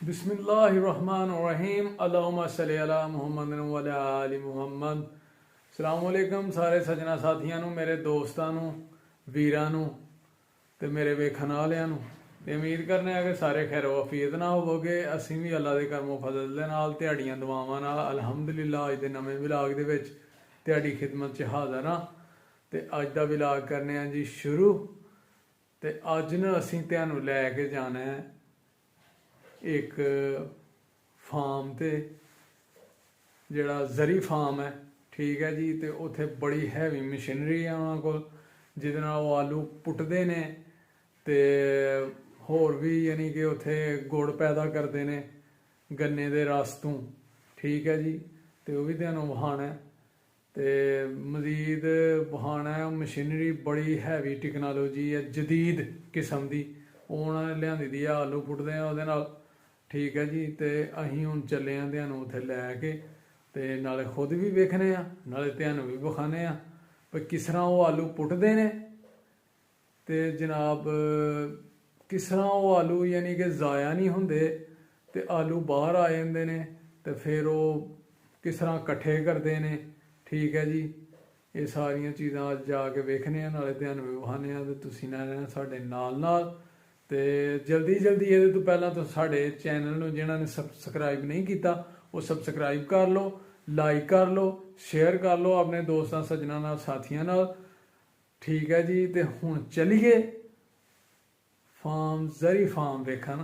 बिस्मिल्लाहिर्रहमानिर्रहीम अल्लाहुम्मा सल्ली अला मुहम्मद व अला आलि मुहम्मद। अस्सलाम वालेकुम सारे सजना साथियों ਨੂੰ मेरे दोस्तों ਨੂੰ ਵੀਰਾਂ ਨੂੰ ਤੇ ਮੇਰੇ ਵੇਖਣ ਵਾਲਿਆਂ ਨੂੰ ਤੇ ਉਮੀਦ ਕਰਨੇ ਆ ਕਿ ਸਾਰੇ ਖੈਰ ਵਫੀਅਤ ਨਾਲ ਹੋਵੋਗੇ। ਅਸੀਂ ਵੀ ਅੱਲਾ ਦੇ ਕਰਮੋਂ ਫਜ਼ਲ ਦੇ ਨਾਲ ਤੁਹਾਡੀਆਂ ਦੁਆਵਾਂ ਨਾਲ ਅਲਹਮਦੁਲਿਲਾ ਅੱਜ ਦੇ ਨਵੇਂ ਵਲੌਗ ਦੇ ਵਿੱਚ ਤੁਹਾਡੀ ਖਿਦਮਤ 'ਚ ਹਾਜ਼ਰ ਹਾਂ। ਤੇ ਅੱਜ ਦਾ ਵਲੌਗ ਕਰਨੇ ਆ ਜੀ ਸ਼ੁਰੂ। ਤੇ ਅੱਜ ਨਾ ਅਸੀਂ ਤੁਹਾਨੂੰ ਲੈ ਕੇ ਜਾਣਾ ਹੈ एक फार्म ते जिहड़ा जरी फार्म है, ठीक है जी। तो उत्थे बड़ी हैवी मशीनरी है उन्होंने कोल जिहदे नाल वो आलू पुट्टदे ने ते होर भी यानी कि उत्थे गुड़ पैदा करते ने गन्ने दे रस तों, ठीक है जी। तो वह भी तुहानूं वखाना है ते मजीद वखाना है। मशीनरी बड़ी हैवी टेक्नोलॉजी है, जदीद किस्म की उन्होंने लियांदी दी है। आलू पुट्टदे हैं उहदे नाल, ठीक है जी। तो असीं हुण चले हाँ तुहानूं उत्थे लैके ते नाले खुद भी वेखने आ नाले तुहानूं भी विखाने आ भी किस तरह वो आलू पुट्टदे ने ते जनाब किस तरह वो आलू यानी कि ज़ाया नहीं हुंदे ते आलू बाहर आ जांदे ने ते फिर वो किस तरह कट्ठे करते हैं, ठीक है जी। ये सारियां चीज़ां अज जाके वेखने आ नाले तुहानूं भी विखाने आ ते तुसीं रहना साडे नाल। तो जल्दी ये तो पहला तो साढ़े चैनल में जिन्होंने सबसक्राइब नहीं किया वो सबसक्राइब कर लो, लाइक कर लो, शेयर कर लो अपने दोस्तों सज्जनों नाल साथियों नाल, ठीक है जी। तो हुण चलिए फार्म जरी फार्म वेखन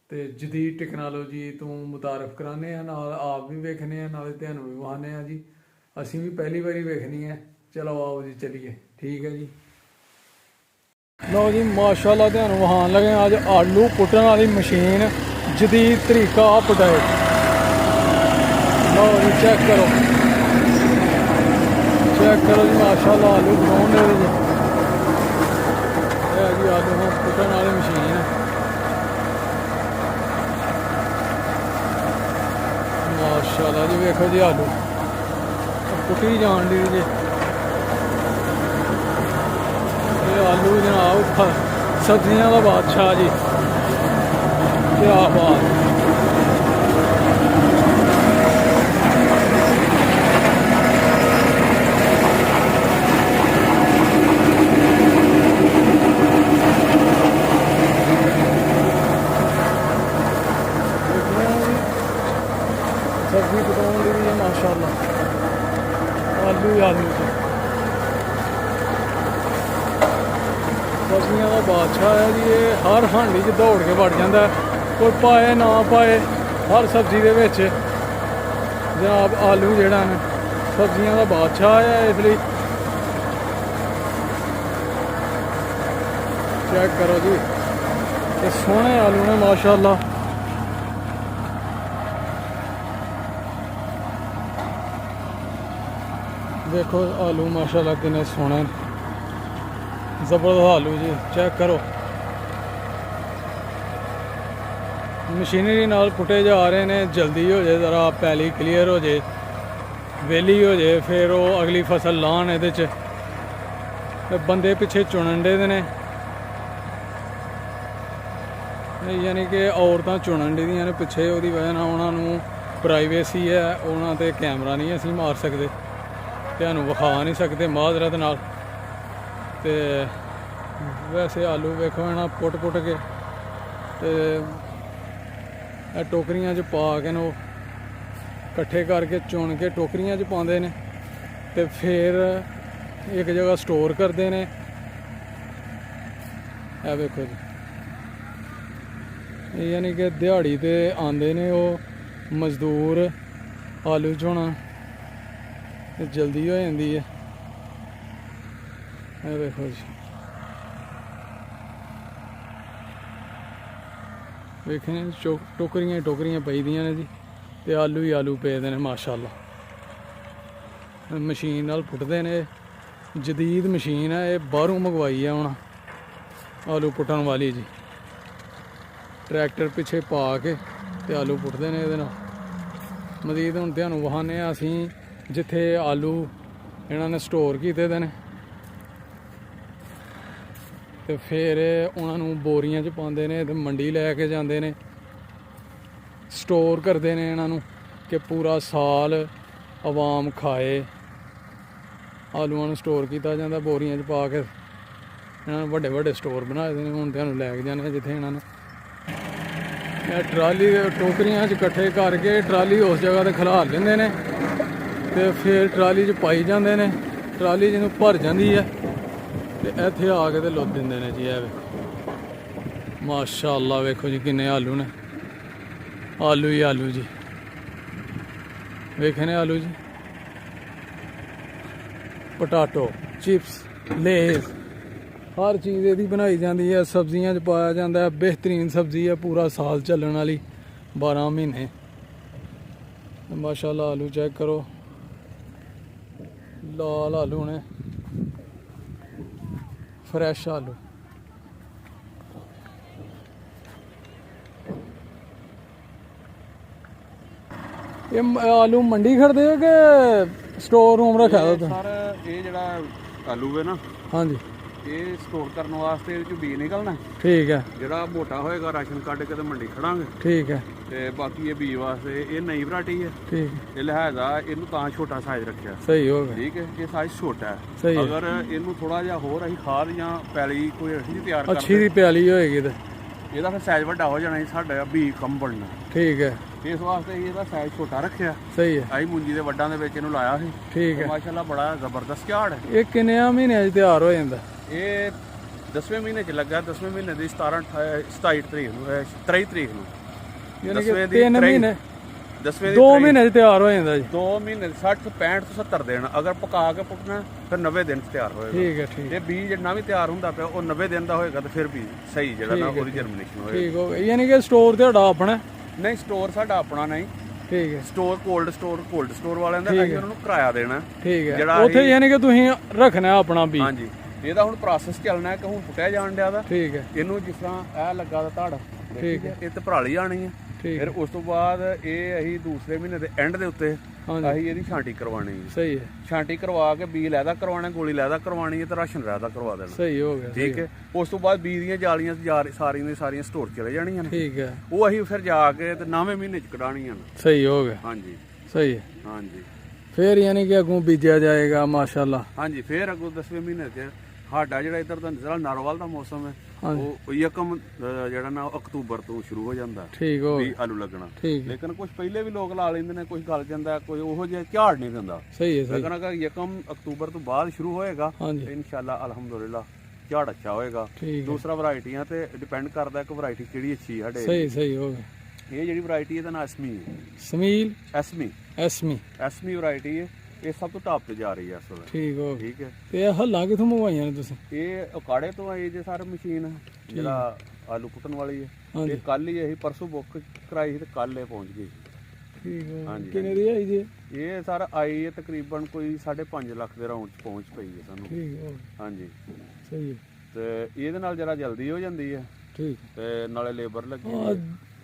ते जदीद टेक्नोलॉजी तो मुतारफ कराने नाल आप भी वेखने नाले तुहानूं भी विखाने जी। असीं भी पहली बारी वेखनी है। चलो आओ जी चलिए, ठीक है जी। लो जी माशाल्लाह तुहानूं वखान लगे अज आलू पुट्टण वाली मशीन जदीद तरीका पुटाए। लो जी चेक करो जी माशाल्लाह आलू पुटाउण दे जी। ये जी आलू पुट्टण वाली मशीन माशाल्लाह जी। वेखो जी आलू पुट्टी जान दी जी। आलू जनाब सब्जियां का बादशाह जी, क्या बात। सब्जी पकाने की भी है माशाल्लाह आलू ही आलू से सब्जियां का बादशाह है जी। ये हर हांडी च दौड़ के वड़ जाता है, कोई पाए ना पाए हर सब्जी दे विच जनाब आलू जिहड़ा ने सब्जियां का बादशाह है। इसलिए चेक करो जी ये सोहने आलू ने माशाल्लाह। देखो आलू माशाल्लाह कितने सोहने जबरदस्त आलू जी, चेक करो। मशीनरी नाल पुटे जा रहे हैं, जल्दी हो जाए ज़रा पैली क्लीयर हो जाए, वेली हो जाए, फिर वो अगली फसल लान ये बंदे पिछे चुनन दे ने यानी कि औरतां चुनन दी ने पिछे। उसकी वजह नाल उन्होंने प्राइवेसी है, उन्होंने ते कैमरा नहीं असीं मार सकते, तुहानूं विखा नहीं सकते माजरत नाल। ते वैसे आलू वेखो ना पुट के ते टोकरियां च पा के नो कट्ठे करके चुन के टोकरियां च पाते हैं ते फिर एक जगह स्टोर करते हैं। ए वेखो जी यानी कि दिहाड़ी ते आंदे ने वो मजदूर आलू चोना जल्दी हो जाती है। ये देखो जी वेखने टोकरियां पई दियां ने जी ते आलू ही आलू पे ने माशाल्लाह। मशीन नाल पुट्टदे ने, जदीद मशीन है, ये बाहरों मंगवाई है हुण आलू पुट्टण वाली जी। ट्रैक्टर पिछे पा के ते आलू पुट्टदे ने इहदे नाल। मजीद हुण तुहानूं विखाने असीं जिथे आलू इन्हां ने स्टोर कीते दे ने तो फिर उन्होंने बोरियां च पाते हैं तो मंडी लैके जाते हैं ਸਟੋਰ ਕਰਦੇ ਨੇ ਇਹਨਾਂ ਨੂੰ ਕਿ ਪੂਰਾ ਸਾਲ ਆਵਾਮ ਖਾਏ। ਆਲੂਆਂ ਨੂੰ ਸਟੋਰ ਕੀਤਾ ਜਾਂਦਾ ਬੋਰੀਆਂ 'ਚ ਪਾ ਕੇ। ਇਹਨਾਂ ਨੂੰ ਵੱਡੇ ਵੱਡੇ ਸਟੋਰ ਬਣਾਏ ਦੇ ਨੇ। ਹੁਣ ਤੁਹਾਨੂੰ ਲੈ ਕੇ ਜਾਂਦੇ ਜਿੱਥੇ ਇਹਨਾਂ ਨੇ ਇਹ ਟਰਾਲੀ ਦੇ ਟੋਕਰੀਆਂ 'ਚ ਇਕੱਠੇ ਕਰਕੇ ਟਰਾਲੀ ਉਸ ਜਗ੍ਹਾ 'ਤੇ ਖਿਲਾਰ ਲੈਂਦੇ ਨੇ ਤੇ ਫਿਰ ਟਰਾਲੀ 'ਚ ਪਾਈ ਜਾਂਦੇ ਨੇ। ਟਰਾਲੀ ਜਿਹਨੂੰ ਭਰ ਜਾਂਦੀ ਹੈ ਤੇ ਇੱਥੇ ਆ ਕੇ ਤੇ ਲੁੱਦ ਦਿੰਦੇ ਨੇ ਜੀ। ਇਹ ਵੇਖੋ ਮਾਸ਼ਾਅੱਲਾ, ਵੇਖੋ ਜੀ ਕਿੰਨੇ ਆਲੂ ਨੇ। ਆਲੂ ਹੀ ਆਲੂ ਜੀ, ਵੇਖੇ ਨੇ ਆਲੂ ਜੀ। ਪਟਾਟੋ चिप्स लेस हर चीज़ ਇਹਦੀ ਬਣਾਈ ਜਾਂਦੀ ਹੈ। सब्जियां 'ਚ ਪਾਇਆ ਜਾਂਦਾ ਹੈ। बेहतरीन सब्जी है, पूरा साल ਚੱਲਣ वाली 12 महीने। माशाल्लाह आलू चेक करो, लाल आलू ने, फ्रेश आलू। ये आलू मंडी खड़ते हो कि स्टोर रूम रखा था? सर ये जड़ा आलू है ना, हाँ जी, ये स्टोर करने वास्ते ये बी निकलना। ठीक है। जड़ा मोटा होएगा राशन कट के मंडी खड़ांगे। ठीक है। ते बाकी ये बी वास्ते ये नई वैरायटी है। ठीक है। ये लिहाजा इनू तां छोटा साइज रखा। सही हो गया। ठीक है, ये साइज छोटा है। सही है। अगर इनू थोड़ा जिहा होर असीं खाद जां पैली कोई अच्छी तैयार कर अच्छी दी प्याली होएगी ते ਇਹਦਾ ਫਿਰ ਸਾਈਜ਼ ਵੱਡਾ ਹੋ ਜਾਣਾ ਸੀ, ਸਾਡਾ ਬੀ ਕਮ ਬਣਨਾ। ठीक है। ਇਸ ਵਾਸਤੇ ਅਸੀਂ ਇਹਦਾ ਸਾਈਜ਼ ਛੋਟਾ ਰੱਖਿਆ। सही है। ਅਸੀਂ ਮੁੰਜੀ ਦੇ ਵੱਡਾਂ ਦੇ ਵਿੱਚ ਇਹਨੂੰ ਲਾਇਆ ਸੀ। ठीक है। ਮਾਸ਼ਾਅੱਲਾ ਬੜਾ ਜ਼ਬਰਦਸਤ ਝਾੜ ਹੈ। ये किन्ने महीने च तैयार हो जाता? ਇਹ 10ਵੇਂ ਮਹੀਨੇ ਚ ਲੱਗਾ। 10ਵੇਂ ਮਹੀਨੇ ਦੀ 27 ਤਰੀਕ ਨੂੰ 23 ਤਰੀਕ ਨੂੰ यानी कि 3 महीने 10ਵੇਂ 2 महीने च तैयार हो जाता जी। 2 ਮਹੀਨੇ 60 65 ਤੋਂ 70 ਦਿਨ ਅਗਰ ਪਕਾ ਕੇ ਪੁੱਟਣਾ ਫਿਰ 90 ਦਿਨ ਚ ਤਿਆਰ ਹੋਏਗਾ। ठीक है। ठीक ਇਹ ਬੀਜ ਜਿੰਨਾ ਵੀ ਤਿਆਰ ਹੁੰਦਾ ਪਿਆ ਉਹ 90 ਦਿਨ ਦਾ ਹੋਏਗਾ ਤੇ ਫਿਰ ਵੀ ਸਹੀ ਜਿਹੜਾ ਨਾ ਉਹਦੀ ਜਰਮੀਨੇਸ਼ਨ ਹੋਏਗਾ। ठीक हो गया। यानी कि स्टोर ਤੁਹਾਡਾ ਆਪਣਾ? ਨਹੀਂ, ਸਟੋਰ ਸਾਡਾ ਆਪਣਾ ਨਹੀਂ। ठीक है। ਸਟੋਰ ਕੋਲਡ ਸਟੋਰ ਵਾਲਿਆਂ ਦਾ ਅਸੀਂ ਉਹਨਾਂ ਨੂੰ ਕਿਰਾਇਆ ਦੇਣਾ। ठीक है। ਜਿਹੜਾ ਉੱਥੇ ਯਾਨੀ ਕਿ ਤੁਸੀਂ ਰੱਖਣਾ ਆਪਣਾ ਵੀ? ਹਾਂਜੀ, ਇਹਦਾ ਹੁਣ ਪ੍ਰੋਸੈਸ ਚੱਲਣਾ ਹੈ ਕਿ ਹੁਣ ਪੁੱਟਿਆ ਜਾਣ ਡਿਆ ਦਾ। ठीक है। ਇਹਨੂੰ ਜਿਸ ਤਰ੍ਹਾਂ ਇਹ ਲੱਗਾ ਦਾ ਧੜ, ਠੀਕ ਹੈ। ਇਹ ਤੇ ਭਰਾਲੀ ਆਣੀ ਹੈ। ठीक ਫਿਰ ਉਸ ਤੋਂ ਬਾਅਦ ਇਹ ਅਸੀਂ ਦੂਸਰੇ ਮਹੀਨੇ ਦੇ ਐਂਡ ਦੇ ਉੱਤੇ हाँ जी, ਅਸੀਂ ਇਹਦੀ ਛਾਂਟੀ ਕਰਵਾਣੀ ਹੈ। सही है। ਛਾਂਟੀ ਕਰਵਾ ਕੇ ਬੀ ਲੈਦਾ ਕਰਵਾਉਣਾ, ਗੋਲੀ ਲੈਦਾ ਕਰਵਾਣੀ ਹੈ ਤੇ ਰਾਸ਼ਨ ਲੈਦਾ ਕਰਵਾ ਦੇਣਾ। सही हो गया। ਠੀਕ ਹੈ। ਉਸ ਤੋਂ ਬਾਅਦ ਬੀ ਦੀਆਂ ਜਾਲੀਆਂ ਸਾਰੀਆਂ ਸਟੋਰ ਚਲੇ ਜਾਣੀਆਂ ਨੇ। ठीक है। ਉਹ ਅਸੀਂ ਫਿਰ ਜਾ ਕੇ ਤੇ 9ਵੇਂ ਮਹੀਨੇ ਚ ਕਢਾਣੀਆਂ ਨੇ। सही हो गया। ਹਾਂਜੀ सही है। ਹਾਂਜੀ फिर यानी कि अगों बीजा जाएगा माशाल्लाह। ਹਾਂਜੀ। ਫਿਰ ਅੱਗੋਂ 10ਵੇਂ ਮਹੀਨੇ ਚ ਸਾਡਾ ਜਿਹੜਾ ਇੱਧਰ ਦਾ ਜਿਹੜਾ ਨਾਰੋਵਾਲ ਦਾ ਮੌਸਮ ਹੈ ਉਹ ਯਕਮ ਜਿਹੜਾ ਨਾ ਅਕਤੂਬਰ ਤੋਂ ਸ਼ੁਰੂ ਹੋ ਜਾਂਦਾ ठीक हो ਵੀ गया। ਆਲੂ ਲੱਗਣਾ। ठीक है। ਲੇਕਿਨ ਕੁਝ ਪਹਿਲੇ ਵੀ ਲੋਕ ਲਾ ਲੈਂਦੇ ਨੇ, ਕੁਝ ਗਲ ਜਾਂਦਾ, ਕੋਈ ਉਹੋ ਜਿਹਾ ਝਾੜ ਨਹੀਂ ਦਿੰਦਾ। सही है। सही। ਲੇਕਿਨ ਅਗਰ ਯਕਮ ਅਕਤੂਬਰ ਤੋਂ ਬਾਅਦ ਸ਼ੁਰੂ ਹੋਏਗਾ हाँ जी। ਤੇ ਇਨਸ਼ਾਅੱਲਾ ਅਲਹਮਦੁਲਿਲਾ ਝਾੜ ਅੱਛਾ ਹੋਏਗਾ। ठीक है। ਦੂਸਰਾ ਵੈਰਾਈਟੀਆਂ ਤੇ ਡਿਪੈਂਡ ਕਰਦਾ ਕਿ ਵੈਰਾਈਟੀ ਕਿਹੜੀ ਅੱਛੀ ਹੈ ਸਾਡੇ। सही सही हो गया। ਇਹ ਜਿਹੜੀ ਵੈਰਾਈਟੀ ਇਹਦਾ ਨਾਮ ਐਸਮੀ ਹੈ। समील ਐਸਮੀ एसमी ਵੈਰਾਈਟੀ ਹੈ। ਇਹ ਸਭ ਤੋਂ ਟਾਪ ਤੇ ਜਾ ਰਹੀ ਹੈ ਇਸ ਵੇਲੇ। ठीक हो गया। ਠੀਕ ਹੈ। ਤੇ ਇਹ ਹੱਲਾਂ ਕਿਥੋਂ ਮੰਗਵਾਈਆਂ ਨੇ ਤੁਸੀਂ? ਇਹ ਉਕਾੜੇ ਤੋਂ ਆਈ ਜੇ ਸਾਰੇ ਮਸ਼ੀਨ ਜਿਹੜਾ ਆਲੂ ਕੁੱਟਣ ਵਾਲੀ ਹੈ। ਹਾਂਜੀ। ਇਹ ਕੱਲ ਹੀ ਅਸੀਂ ਪਰਸੋਂ ਬੁੱਕ ਕਰਾਈ ਸੀ ਤੇ ਕੱਲ ਇਹ ਪਹੁੰਚ ਗਈ। ਠੀਕ ਹੋ। ਹਾਂਜੀ। ਕਿੰਨੇ ਦੀ ਆਈ ਜੀ? ਇਹ ਸਰ ਆਈ ਹੈ ਤਕਰੀਬਨ ਕੋਈ 5.5 ਲੱਖ ਦੇ ਰਾਉਂਡ ਚ ਪਹੁੰਚ ਪਈ ਹੈ ਸਾਨੂੰ। ਠੀਕ ਹੋ। ਹਾਂਜੀ। ਸਹੀ ਹੈ। ਤੇ ਇਹਦੇ ਨਾਲ ਜਰਾ ਜਲਦੀ ਹੋ ਜਾਂਦੀ ਹੈ ਠੀਕ। ਤੇ ਨਾਲੇ ਲੇਬਰ ਲੱਗੀ ਹਾਂ,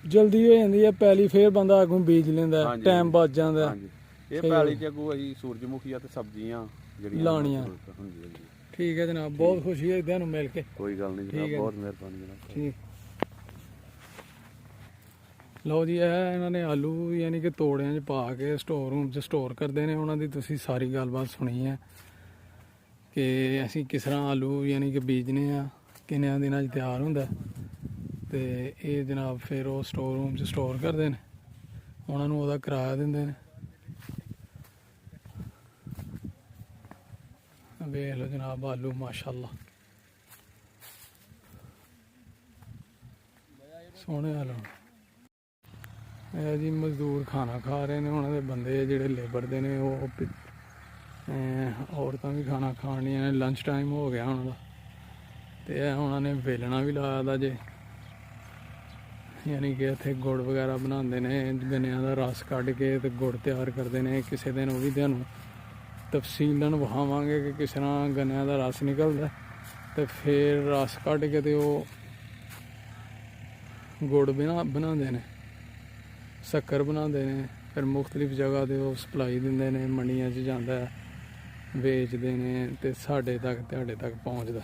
ਜਲਦੀ ਹੋ ਜਾਂਦੀ ਹੈ। ਪਹਿਲੀ ਫੇਰ ਬੰਦਾ ਅੱਗੋਂ ਬੀਜ ਲੈਂਦਾ, ਹਾਂਜੀ। ਟਾਈਮ ਬਚ ਜਾਂਦਾ। ਹਾਂਜੀ। ਇਹ ਪੈਲੀ ਚ ਅੱਗੋਂ ਅਸੀਂ ਸੂਰਜਮੁਖੀਆਂ ਤੇ ਸਬਜ਼ੀਆਂ ਜਿਹੜੀਆਂ ਲਾਉਣੀਆਂ। ਹਾਂਜੀ ਹਾਂਜੀ। ਠੀਕ ਹੈ ਜਨਾਬ, ਬਹੁਤ ਖੁਸ਼ੀ ਹੈ ਤੁਹਾਨੂੰ ਮਿਲ ਕੇ। ਕੋਈ ਗੱਲ ਨਹੀਂ ਠੀਕ ਹੈ। ਜਨਾਬ, ਬਹੁਤ ਮਿਹਰਬਾਨੀ ਜਨਾਬ। ਠੀਕ। ਲਓ ਜੀ, ਇਹ ਇਹਨਾਂ ਨੇ ਆਲੂ ਯਾਨੀ ਕਿ ਤੋੜਿਆਂ 'ਚ ਪਾ ਕੇ ਸਟੋਰ ਰੂਮ 'ਚ ਸਟੋਰ ਕਰਦੇ ਨੇ। ਉਹਨਾਂ ਦੀ ਤੁਸੀਂ ਸਾਰੀ ਗੱਲਬਾਤ ਸੁਣੀ ਹੈ ਕਿ ਅਸੀਂ ਕਿਸ ਤਰ੍ਹਾਂ ਆਲੂ ਯਾਨੀ ਕਿ ਬੀਜਨੇ ਆ, ਕਿੰਨਿਆਂ ਦਿਨਾਂ 'ਚ ਤਿਆਰ ਹੁੰਦਾ ਤੇ ਇਹ ਜਨਾਬ ਫਿਰ ਉਹ ਸਟੋਰ ਰੂਮ 'ਚ ਸਟੋਰ ਕਰਦੇ ਨੇ। ਉਹਨਾਂ ਨੂੰ ਉਹਦਾ ਕਿਰਾਇਆ ਦਿੰਦੇ ਨੇ। ਵੇਖ ਲਓ ਜਨਾਬ ਆਲੂ ਮਾਸ਼ਾਅੱਲਾ ਸੋਹਣੇ ਆਲੂ। ਇਹ ਜੀ ਮਜ਼ਦੂਰ ਖਾਣਾ ਖਾ ਰਹੇ ਨੇ। ਉਹਨਾਂ ਦੇ ਬੰਦੇ ਜਿਹੜੇ ਲੇਬਰ ਦੇ ਨੇ ਉਹ ਔਰਤਾਂ ਵੀ ਖਾਣਾ ਖਾਣੀਆਂ ਨੇ। ਲੰਚ ਟਾਈਮ ਹੋ ਗਿਆ ਉਹਨਾਂ ਦਾ ਤੇ ਇਹ ਉਹਨਾਂ ਨੇ ਵੇਲਣਾ ਵੀ ਲਾਇਆ ਦਾ ਜੇ, ਯਾਨੀ ਕਿ ਇੱਥੇ ਗੁੜ ਵਗੈਰਾ ਬਣਾਉਂਦੇ ਨੇ। ਗੰਨਿਆਂ ਦਾ ਰਸ ਕੱਢ ਕੇ ਤੇ ਗੁੜ ਤਿਆਰ ਕਰਦੇ ਨੇ। ਕਿਸੇ ਦਿਨ ਉਹ ਵੀ ਤੁਹਾਨੂੰ ਤਫਸੀਲਨ ਵਿਖਾਵਾਂਗੇ ਕਿ ਕਿਸ ਤਰ੍ਹਾਂ ਗੰਨਿਆਂ ਦਾ ਰਸ ਨਿਕਲਦਾ ਤੇ ਫਿਰ ਰਸ ਕੱਢ ਕੇ ਤੇ ਉਹ ਗੁੜ ਬਣਾਉਂਦੇ ਨੇ, ਸ਼ੱਕਰ ਬਣਾਉਂਦੇ ਨੇ। ਫਿਰ ਮੁਖਤਲਿਫ ਜਗ੍ਹਾ 'ਤੇ ਉਹ ਸਪਲਾਈ ਦਿੰਦੇ ਨੇ, ਮੰਡੀਆਂ 'ਚ ਜਾਂਦਾ, ਵੇਚਦੇ ਨੇ ਤੇ ਸਾਡੇ ਤੱਕ ਤੁਹਾਡੇ ਤੱਕ ਪਹੁੰਚਦਾ।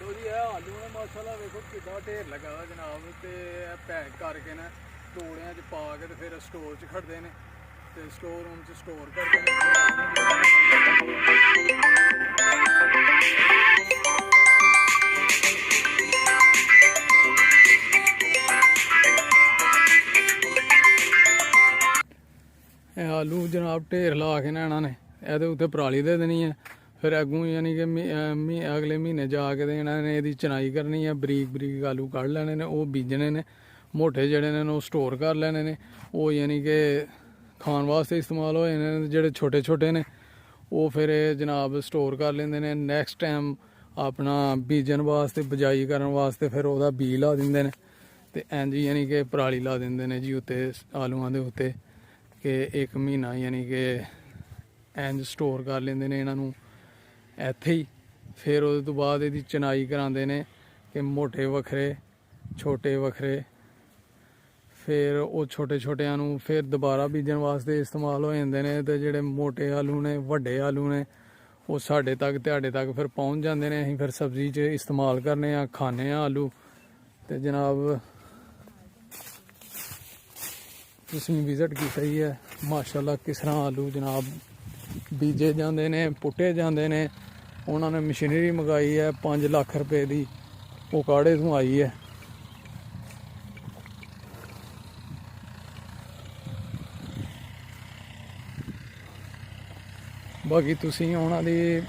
ਲੋ ਜੀ ਇਹ ਆਲੂ ਨੇ ਮਾਸ਼ਾਅੱਲਾ ਵੇਖੋ ਕਿੱਦਾਂ ਢੇਰ ਲੱਗਾ ਵਾ ਜਨਾਬ, ਤੇ ਇਹ ਪੈਕ ਕਰਕੇ ਨਾ ਤੋੜਿਆਂ 'ਚ ਪਾ ਕੇ ਤੇ ਫਿਰ ਸਟੋਰ 'ਚ ਖੜਦੇ ਨੇ ਤੇ ਸਟੋਰ ਰੂਮ 'ਚ ਸਟੋਰ ਕਰਦੇ ਨੇ। ਇਹ ਆਲੂ ਜਨਾਬ ਢੇਰ ਲਾ ਕੇ ਨਾ ਇਹਨਾਂ ਨੇ ਇਹਦੇ ਉੱਤੇ ਪਰਾਲੀ ਦੇ ਦੇਣੀ ਹੈ, ਫਿਰ ਅੱਗੋਂ ਯਾਨੀ ਕਿ ਅਗਲੇ ਮਹੀਨੇ ਜਾ ਕੇ ਤੇ ਇਹਨਾਂ ਨੇ ਇਹਦੀ ਚਨਾਈ ਕਰਨੀ ਹੈ, ਬਰੀਕ ਬਰੀਕ ਆਲੂ ਕੱਢ ਲੈਣੇ ਨੇ, ਉਹ ਬੀਜਣੇ ਨੇ, ਮੋਟੇ ਜਿਹੜੇ ਨੇ ਉਹ ਸਟੋਰ ਕਰ ਲੈਣੇ ਨੇ, ਉਹ ਯਾਨੀ ਕਿ ਖਾਣ ਵਾਸਤੇ ਇਸਤੇਮਾਲ ਹੋ ਜਾਣੇ ਨੇ, ਜਿਹੜੇ ਛੋਟੇ ਛੋਟੇ ਨੇ ਉਹ ਫਿਰ ਜਨਾਬ ਸਟੋਰ ਕਰ ਲੈਂਦੇ ਨੇ, ਨੈਕਸਟ ਟਾਈਮ ਆਪਣਾ ਬੀਜਣ ਵਾਸਤੇ ਬਿਜਾਈ ਕਰਨ ਵਾਸਤੇ ਫਿਰ ਉਹਦਾ ਬੀਜ ਲਾ ਦਿੰਦੇ ਨੇ ਤੇ ਇੰਝ ਯਾਨੀ ਕਿ ਪਰਾਲੀ ਲਾ ਦਿੰਦੇ ਨੇ ਜੀ ਉੱਤੇ ਆਲੂਆਂ ਦੇ ਉੱਤੇ, ਕਿ 1 ਮਹੀਨਾ ਯਾਨੀ ਕਿ ਇੰਝ ਸਟੋਰ ਕਰ ਲੈਂਦੇ ਨੇ ਇਹਨਾਂ ਨੂੰ ਇੱਥੇ ਹੀ। ਫਿਰ ਉਹਦੇ ਤੋਂ ਬਾਅਦ ਇਹਦੀ ਚਨਾਈ ਕਰਾਉਂਦੇ ਨੇ ਕਿ ਮੋਟੇ ਵੱਖਰੇ ਛੋਟੇ ਵੱਖਰੇ, ਫਿਰ ਉਹ ਛੋਟੇ ਛੋਟਿਆਂ ਨੂੰ ਫਿਰ ਦੁਬਾਰਾ ਬੀਜਣ ਵਾਸਤੇ ਇਸਤੇਮਾਲ ਹੋ ਜਾਂਦੇ ਨੇ, ਤੇ ਜਿਹੜੇ ਮੋਟੇ ਆਲੂ ਨੇ ਵੱਡੇ ਆਲੂ ਨੇ ਉਹ ਸਾਡੇ ਤੱਕ ਤੁਹਾਡੇ ਤੱਕ ਫਿਰ ਪਹੁੰਚ ਜਾਂਦੇ ਨੇ, ਅਸੀਂ ਫਿਰ ਸਬਜ਼ੀ 'ਚ ਇਸਤੇਮਾਲ ਕਰਨੇ ਆ, ਖਾਣੇ ਆ ਆਲੂ। ਤੇ ਜਨਾਬ ਤੁਸੀਂ ਵਿਜ਼ਿਟ ਕੀਤਾ ਹੀ ਹੈ ਮਾਸ਼ਾਅੱਲਾ ਕਿਸ ਤਰ੍ਹਾਂ ਆਲੂ ਜਨਾਬ ਬੀਜੇ ਜਾਂਦੇ ਨੇ, ਪੁੱਟੇ ਜਾਂਦੇ ਨੇ। ਉਹਨਾਂ ਨੇ ਮਸ਼ੀਨਰੀ ਮੰਗਾਈ ਹੈ 5 ਲੱਖ ਰੁਪਏ ਦੀ, ਉਹ ਕਾੜੇ ਤੋਂ ਆਈ ਹੈ। ਬਾਕੀ ਤੁਸੀਂ ਉਹਨਾਂ ਦੀ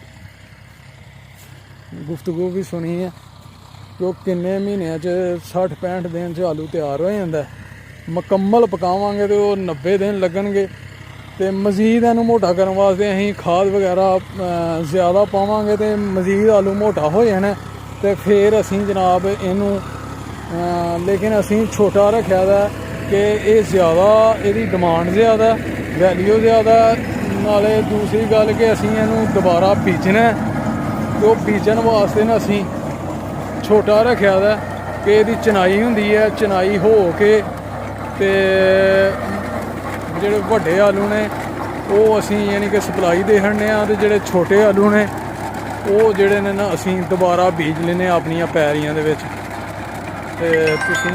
ਗੁਫ਼ਤਗੂ ਵੀ ਸੁਣੀ ਹੈ ਕਿ ਉਹ ਕਿੰਨੇ ਮਹੀਨਿਆਂ 'ਚ 60-65 ਦਿਨ 'ਚ ਆਲੂ ਤਿਆਰ ਹੋ ਜਾਂਦਾ। ਮੁਕੰਮਲ ਪਕਾਵਾਂਗੇ ਤੇ ਉਹ 90 ਦਿਨ ਲੱਗਣਗੇ। ਤੇ ਮਜ਼ੀਦ ਇਹਨੂੰ ਮੋਟਾ ਕਰਨ ਵਾਸਤੇ ਅਸੀਂ ਖਾਦ ਵਗੈਰਾ ਜ਼ਿਆਦਾ ਪਾਵਾਂਗੇ ਤੇ ਮਜ਼ੀਦ ਆਲੂ ਮੋਟਾ ਹੋ ਜਾਣਾ। ਤੇ ਫਿਰ ਅਸੀਂ ਜਨਾਬ ਇਹਨੂੰ ਲੇਕਿਨ ਅਸੀਂ ਛੋਟਾ ਰੱਖਿਆ ਦਾ ਕਿ ਇਹ ਜ਼ਿਆਦਾ ਇਹਦੀ ਡਿਮਾਂਡ ਜ਼ਿਆਦਾ, ਵੈਲਿਊ ਜ਼ਿਆਦਾ। ਨਾਲੇ ਦੂਸਰੀ ਗੱਲ ਕਿ ਅਸੀਂ ਇਹਨੂੰ ਦੁਬਾਰਾ ਬੀਜਣਾ, ਤੇ ਉਹ ਬੀਜਣ ਵਾਸਤੇ ਨਾ ਅਸੀਂ ਛੋਟਾ ਰੱਖਿਆ ਦਾ ਕਿ ਇਹਦੀ ਚਨਾਈ ਹੁੰਦੀ ਹੈ, ਚਨਾਈ ਹੋ ਕੇ ਤੇ ਜਿਹੜੇ ਵੱਡੇ ਆਲੂ ਨੇ ਉਹ ਅਸੀਂ ਯਾਨੀ ਕਿ ਸਪਲਾਈ ਦੇ ਹੰਨੇ ਆ, ਤੇ ਜਿਹੜੇ ਛੋਟੇ ਆਲੂ ਨੇ ਉਹ ਜਿਹੜੇ ਨੇ ਨਾ ਅਸੀਂ ਦੁਬਾਰਾ ਬੀਜ ਲੈਨੇ ਆਪਣੀਆਂ ਪੈਰੀਆਂ ਦੇ ਵਿੱਚ। ਤੇ ਤੁਸੀਂ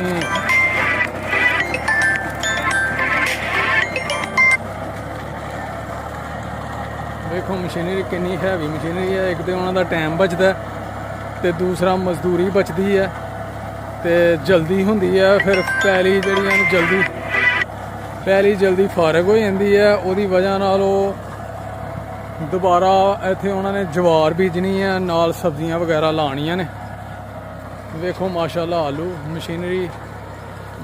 ਵੇਖੋ ਮਸ਼ੀਨਰੀ ਕਿੰਨੀ ਹੈਵੀ ਮਸ਼ੀਨਰੀ ਹੈ। ਇੱਕ ਤੇ ਉਹਨਾਂ ਦਾ ਟਾਈਮ ਬਚਦਾ ਤੇ ਦੂਸਰਾ ਮਜ਼ਦੂਰੀ ਬਚਦੀ ਹੈ ਤੇ ਜਲਦੀ ਹੁੰਦੀ ਹੈ। ਫਿਰ ਪੈਲੀ ਜਿਹੜੀਆਂ ਨੂੰ ਜਲਦੀ ਫਾਰਗ ਹੋ ਜਾਂਦੀ ਹੈ। ਉਹਦੀ ਵਜ੍ਹਾ ਨਾਲ ਉਹ ਦੁਬਾਰਾ ਇੱਥੇ ਉਹਨਾਂ ਨੇ ਜਵਾਰ ਬੀਜਣੀ ਹੈ, ਨਾਲ ਸਬਜ਼ੀਆਂ ਵਗੈਰਾ ਲਾਉਣੀਆਂ ਨੇ। ਵੇਖੋ ਮਾਸ਼ਾਅੱਲਾ ਆਲੂ ਮਸ਼ੀਨਰੀ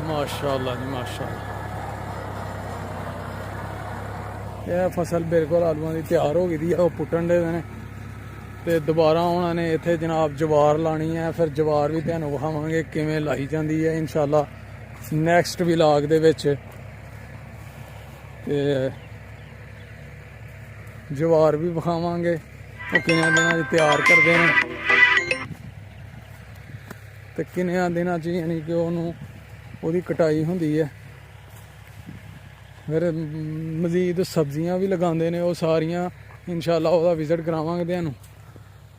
ਮਾਸ਼ਾਅੱਲਾ ਜੀ ਮਾਸ਼ਾਅੱਲਾ। ਇਹ ਫਸਲ ਬਿਲਕੁਲ ਆਲੂਆਂ ਦੀ ਤਿਆਰ ਹੋ ਗਈ ਦੀ ਹੈ, ਉਹ ਪੁੱਟਣ ਦੇ ਨੇ ਤੇ ਦੁਬਾਰਾ ਉਹਨਾਂ ਨੇ ਇੱਥੇ ਜਨਾਬ ਜਵਾਰ ਲਾਣੀ ਹੈ। ਫਿਰ ਜਵਾਰ ਵੀ ਤੁਹਾਨੂੰ ਵਿਖਾਵਾਂਗੇ ਕਿਵੇਂ ਲਾਈ ਜਾਂਦੀ ਹੈ ਇਨਸ਼ਾਅੱਲਾ ਨੈਕਸਟ ਵਲੌਗ ਦੇ ਵਿੱਚ। ਤੇ ਜਵਾਰ ਵੀ ਵਿਖਾਵਾਂਗੇ ਉਹ ਕਿੰਨੇ ਦਿਨਾਂ 'ਚ ਤਿਆਰ ਕਰਦੇ ਨੇ ਤੇ ਕਿੰਨੇ ਦਿਨਾਂ 'ਚ ਯਾਨੀ ਕਿ ਉਹਦੀ ਕਟਾਈ ਹੁੰਦੀ ਹੈ। ਫਿਰ ਮਜ਼ੀਦ ਸਬਜ਼ੀਆਂ ਵੀ ਲਗਾਉਂਦੇ ਨੇ ਉਹ ਸਾਰੀਆਂ ਇਨਸ਼ਾਅੱਲਾ ਉਹਦਾ ਵਿਜ਼ਿਟ ਕਰਾਵਾਂਗੇ ਤੁਹਾਨੂੰ।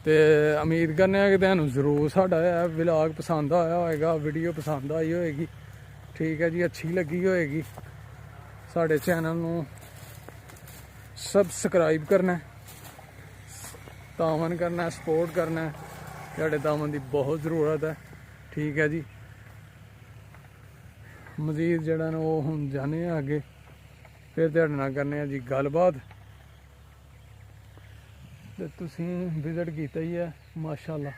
ਤੇ ਉਮੀਦ ਕਰਨੇ ਆ ਕਿ ਤੁਹਾਨੂੰ ਜ਼ਰੂਰ ਸਾਡਾ ਇਹ ਵਲੌਗ ਪਸੰਦ ਆਇਆ ਹੋਏਗਾ, ਵੀਡੀਓ ਪਸੰਦ ਆਈ ਹੋਏਗੀ। ਠੀਕ ਹੈ ਜੀ, ਅੱਛੀ ਲੱਗੀ ਹੋਏਗੀ। ਸਾਡੇ ਚੈਨਲ ਨੂੰ ਸਬਸਕ੍ਰਾਈਬ ਕਰਨਾ, ਤਾਮਨ ਕਰਨਾ, ਸਪੋਰਟ ਕਰਨਾ। ਤੁਹਾਡੇ ਤਾਮਨ ਦੀ ਬਹੁਤ ਜ਼ਰੂਰਤ ਹੈ। ਠੀਕ ਹੈ ਜੀ, ਮਜ਼ੀਦ ਜਿਹੜਾ ਨਾ ਉਹ ਹੁਣ ਜਾਣੇ ਆ ਅੱਗੇ, ਫਿਰ ਤੁਹਾਡੇ ਨਾਲ ਕਰਨੇ ਆ ਜੀ ਗੱਲਬਾਤ। ਤੇ ਤੁਸੀਂ ਵਿਜ਼ਿਟ ਕੀਤਾ ਹੀ ਹੈ ਮਾਸ਼ਾਅੱਲਾ।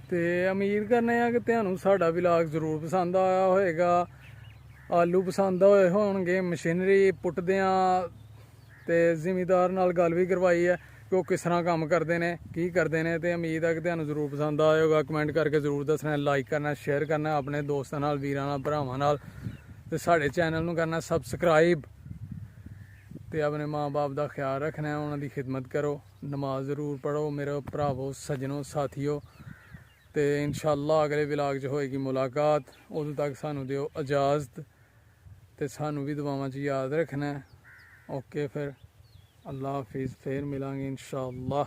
ਤੇ ਉਮੀਦ ਕਰਨੇ ਆ ਕਿ ਤੁਹਾਨੂੰ ਸਾਡਾ ਵਲੌਗ ਜ਼ਰੂਰ ਪਸੰਦ ਆਇਆ ਹੋਏਗਾ। ਆਲੂ ਪਸੰਦ ਹੋਏ ਹੋਣਗੇ, ਮਸ਼ੀਨਰੀ ਪੁੱਟਦਿਆਂ ਤੇ ਜ਼ਿਮੀਦਾਰ ਨਾਲ ਗੱਲ ਵੀ ਕਰਵਾਈ ਹੈ ਕਿ ਉਹ ਕਿਸ ਤਰ੍ਹਾਂ ਕੰਮ ਕਰਦੇ ਨੇ, ਕੀ ਕਰਦੇ ਨੇ। ਤੇ ਉਮੀਦ ਹੈ ਕਿ ਤੁਹਾਨੂੰ ਜ਼ਰੂਰ ਪਸੰਦ ਆਇਆ ਹੋਗਾ। ਕਮੈਂਟ ਕਰਕੇ ਜ਼ਰੂਰ ਦੱਸਣਾ, ਲਾਈਕ ਕਰਨਾ, ਸ਼ੇਅਰ ਕਰਨਾ ਆਪਣੇ ਦੋਸਤਾਂ ਨਾਲ, ਵੀਰਾਂ ਨਾਲ, ਭਰਾਵਾਂ ਨਾਲ। ਤੇ ਸਾਡੇ ਚੈਨਲ ਨੂੰ ਕਰਨਾ ਸਬਸਕ੍ਰਾਈਬ। ਤੇ ਆਪਣੇ ਮਾਂ-ਬਾਪ ਦਾ ਖਿਆਲ ਰੱਖਣਾ, ਉਹਨਾਂ ਦੀ ਖਿਦਮਤ ਕਰੋ, ਨਮਾਜ਼ ਜ਼ਰੂਰ ਪੜ੍ਹੋ ਮੇਰੇ ਭਰਾਵੋ, ਸੱਜਣੋ, ਸਾਥੀਓ। ਤੇ ਇਨਸ਼ਾਅੱਲਾ ਅਗਲੇ ਵਲੌਗ 'ਚ ਹੋਏਗੀ ਮੁਲਾਕਾਤ। ਉਦੋਂ ਤੱਕ ਸਾਨੂੰ ਦਿਓ ਇਜਾਜ਼ਤ ਤੇ ਸਾਨੂੰ ਵੀ ਦੁਆਵਾਂ 'ਚ ਯਾਦ ਰੱਖਣਾ। ਓਕੇ, ਫਿਰ ਅੱਲਾ ਹਾਫਿਜ਼, ਫੇਰ ਮਿਲਾਂਗੇ ਇਨਸ਼ਾਅੱਲਾ।